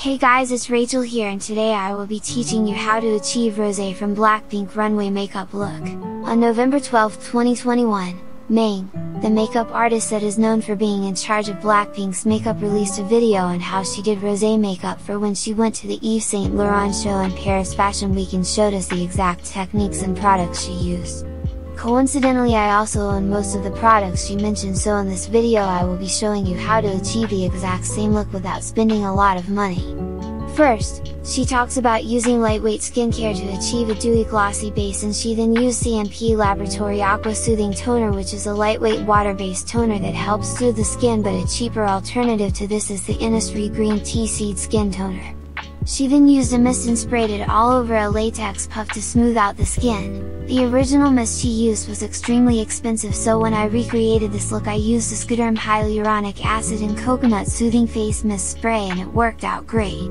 Hey guys, it's Rachel here, and today I will be teaching you how to achieve Rosé from Blackpink runway makeup look. On November 12, 2021, Maeng, the makeup artist that is known for being in charge of Blackpink's makeup, released a video on how she did Rosé makeup for when she went to the Yves Saint Laurent show in Paris Fashion Week and showed us the exact techniques and products she used. Coincidentally, I also own most of the products she mentioned, so in this video I will be showing you how to achieve the exact same look without spending a lot of money. First, she talks about using lightweight skincare to achieve a dewy glossy base, and she then used CMP Laboratory Aqua Soothing Toner, which is a lightweight water-based toner that helps soothe the skin, but a cheaper alternative to this is the Innisfree Green Tea Seed Skin Toner. She then used a mist and sprayed it all over a latex puff to smooth out the skin. The original mist she used was extremely expensive, so when I recreated this look I used the Skederm Hyaluronic Acid and Coconut Soothing Face Mist Spray, and it worked out great.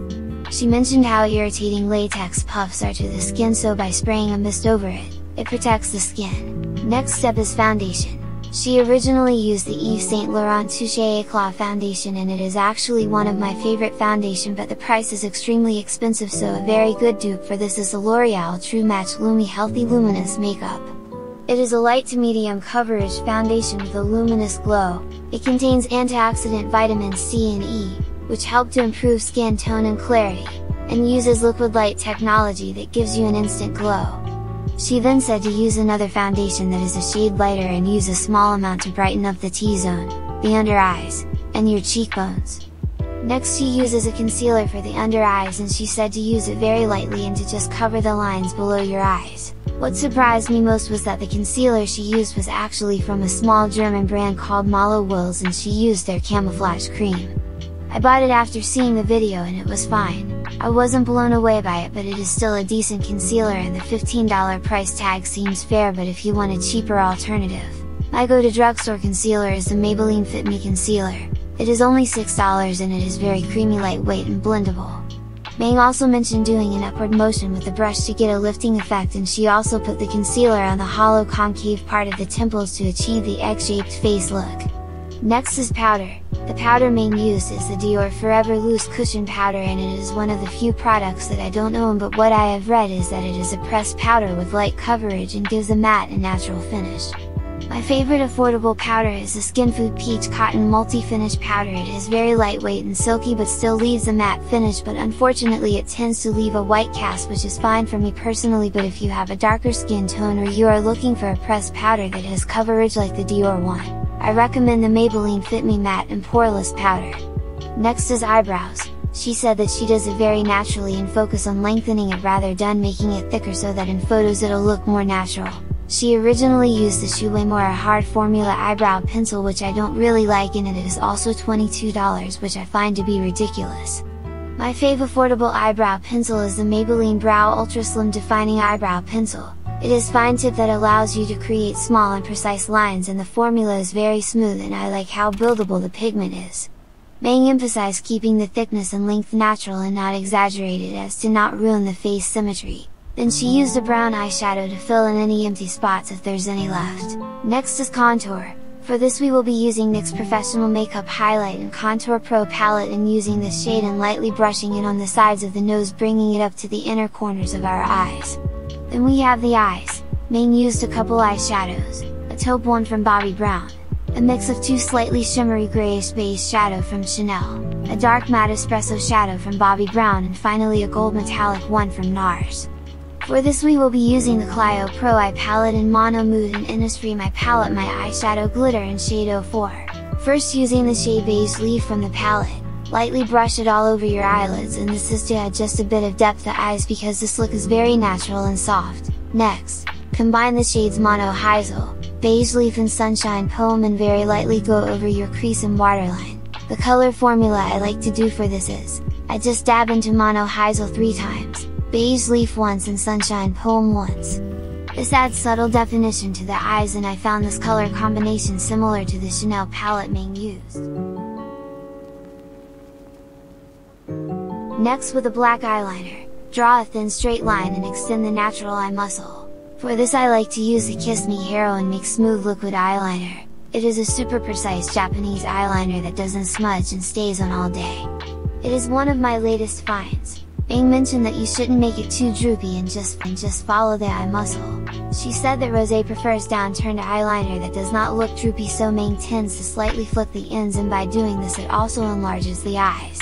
She mentioned how irritating latex puffs are to the skin, so by spraying a mist over it, it protects the skin. Next step is foundation. She originally used the Yves Saint Laurent Touche Eclat foundation, and it is actually one of my favorite foundation, but the price is extremely expensive, so a very good dupe for this is the L'Oreal True Match Lumi Healthy Luminous Makeup. It is a light to medium coverage foundation with a luminous glow. It contains antioxidant vitamins C and E, which help to improve skin tone and clarity, and uses liquid light technology that gives you an instant glow. She then said to use another foundation that is a shade lighter and use a small amount to brighten up the T-zone, the under eyes, and your cheekbones. Next she uses a concealer for the under eyes, and she said to use it very lightly and to just cover the lines below your eyes. What surprised me most was that the concealer she used was actually from a small German brand called Malo Wills, and she used their camouflage cream. I bought it after seeing the video and it was fine. I wasn't blown away by it, but it is still a decent concealer, and the $15 price tag seems fair, but if you want a cheaper alternative, my go-to drugstore concealer is the Maybelline Fit Me Concealer. It is only $6 and it is very creamy, lightweight and blendable. Maeng also mentioned doing an upward motion with the brush to get a lifting effect, and she also put the concealer on the hollow concave part of the temples to achieve the egg-shaped face look. Next is powder. The powder Maeng used is the Dior Forever Loose Cushion Powder, and it is one of the few products that I don't own, but what I have read is that it is a pressed powder with light coverage and gives a matte and natural finish. My favorite affordable powder is the SKINFOOD Peach Cotton Multi-Finish Powder. It is very lightweight and silky but still leaves a matte finish, but unfortunately it tends to leave a white cast, which is fine for me personally, but if you have a darker skin tone or you are looking for a pressed powder that has coverage like the Dior one, I recommend the Maybelline Fit Me Matte and Poreless Powder. Next is eyebrows. She said that she does it very naturally and focus on lengthening it rather than making it thicker, so that in photos it'll look more natural. She originally used the Shu Uemura Hard Formula Eyebrow Pencil, which I don't really like, and it is also $22, which I find to be ridiculous. My fave affordable eyebrow pencil is the Maybelline Brow Ultra Slim Defining Eyebrow Pencil. It is fine tip that allows you to create small and precise lines, and the formula is very smooth, and I like how buildable the pigment is. Maeng emphasized keeping the thickness and length natural and not exaggerated as to not ruin the face symmetry. Then she used a brown eyeshadow to fill in any empty spots if there's any left. Next is contour. For this we will be using NYX Professional Makeup Highlight and Contour Pro palette, and using this shade and lightly brushing it on the sides of the nose, bringing it up to the inner corners of our eyes. Then we have the eyes. Maeng used a couple eyeshadows, a taupe one from Bobbi Brown, a mix of two slightly shimmery grayish beige shadow from Chanel, a dark matte espresso shadow from Bobbi Brown, and finally a gold metallic one from NARS. For this we will be using the CLIO Pro Eye Palette in Mono Mood and Innisfree My Palette My Eyeshadow Glitter in shade 04. First, using the shade Beige Leaf from the palette, lightly brush it all over your eyelids, and this is to add just a bit of depth to eyes because this look is very natural and soft. Next, combine the shades Mono Hazel, Beige Leaf and Sunshine Poem, and very lightly go over your crease and waterline. The color formula I like to do for this is, I just dab into Mono Hazel 3 times, Beige Leaf once and Sunshine Poem once. This adds subtle definition to the eyes, and I found this color combination similar to the Chanel palette Maeng used. Next, with a black eyeliner, draw a thin straight line and extend the natural eye muscle. For this I like to use the Kiss Me Heroine Make Smooth Liquid Eyeliner. It is a super precise Japanese eyeliner that doesn't smudge and stays on all day. It is one of my latest finds. Maeng mentioned that you shouldn't make it too droopy and just follow the eye muscle. She said that Rosé prefers downturned eyeliner that does not look droopy, so Maeng tends to slightly flick the ends, and by doing this it also enlarges the eyes.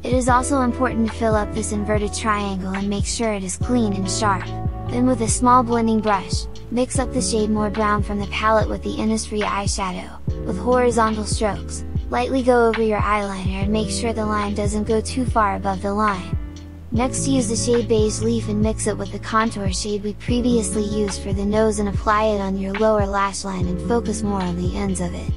It is also important to fill up this inverted triangle and make sure it is clean and sharp. Then with a small blending brush, mix up the shade more brown from the palette with the Innisfree eyeshadow. With horizontal strokes, lightly go over your eyeliner and make sure the line doesn't go too far above the line. Next, use the shade Beige Leaf and mix it with the contour shade we previously used for the nose and apply it on your lower lash line and focus more on the ends of it.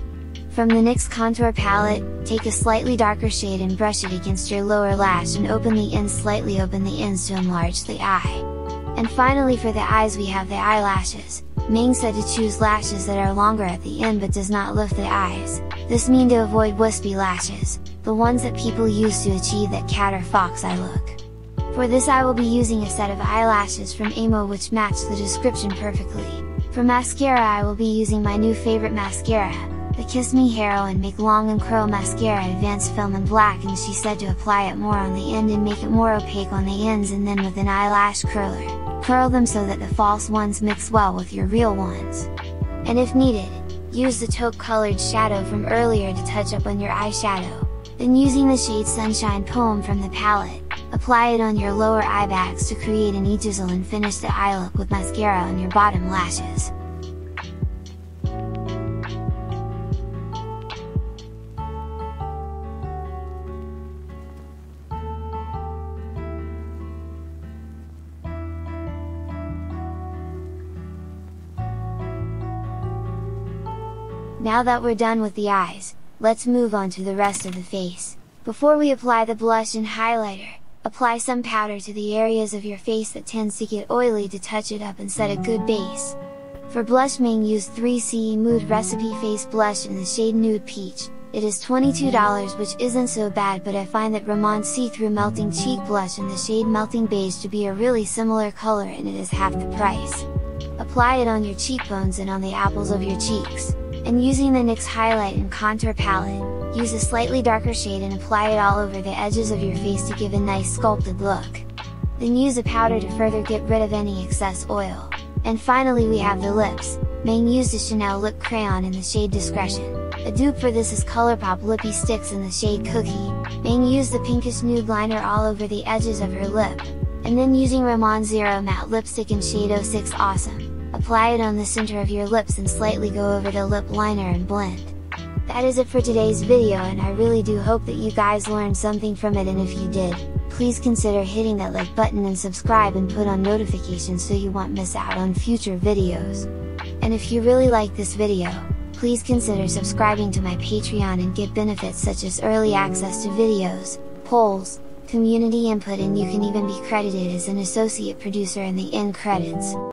From the NYX contour palette, take a slightly darker shade and brush it against your lower lash and open the ends slightly, open the ends to enlarge the eye. And finally, for the eyes we have the eyelashes. Maeng said to choose lashes that are longer at the end but does not lift the eyes. This means to avoid wispy lashes, the ones that people use to achieve that cat or fox eye look. For this I will be using a set of eyelashes from Aimo which match the description perfectly. For mascara I will be using my new favorite mascara, the Kiss Me Heroine Make Long and Curl Mascara Advanced Film in Black, and she said to apply it more on the end and make it more opaque on the ends, and then with an eyelash curler, curl them so that the false ones mix well with your real ones. And if needed, use the taupe colored shadow from earlier to touch up on your eyeshadow. Then using the shade Sunshine Poem from the palette, apply it on your lower eye bags to create an e-jizzle and finish the eye look with mascara on your bottom lashes. Now that we're done with the eyes, let's move on to the rest of the face. Before we apply the blush and highlighter, apply some powder to the areas of your face that tends to get oily to touch it up and set a good base. For blush, Maeng used 3CE Mood Recipe Face Blush in the shade Nude Peach. It is $22, which isn't so bad, but I find that Ramon's See-Through Melting Cheek Blush in the shade Melting Beige to be a really similar color, and it is half the price. Apply it on your cheekbones and on the apples of your cheeks. And using the NYX Highlight and Contour Palette, use a slightly darker shade and apply it all over the edges of your face to give a nice sculpted look. Then use a powder to further get rid of any excess oil. And finally we have the lips. Maeng used a Chanel lip crayon in the shade Discretion. A dupe for this is Colourpop Lippie Stix in the shade Cookie. Maeng used the pinkish nude liner all over the edges of her lip. And then using Ramon Zero Matte Lipstick in shade 06 Awesome, apply it on the center of your lips and slightly go over the lip liner and blend. That is it for today's video, and I really do hope that you guys learned something from it, and if you did, please consider hitting that like button and subscribe and put on notifications so you won't miss out on future videos. And if you really like this video, please consider subscribing to my Patreon and get benefits such as early access to videos, polls, community input, and you can even be credited as an associate producer in the end credits.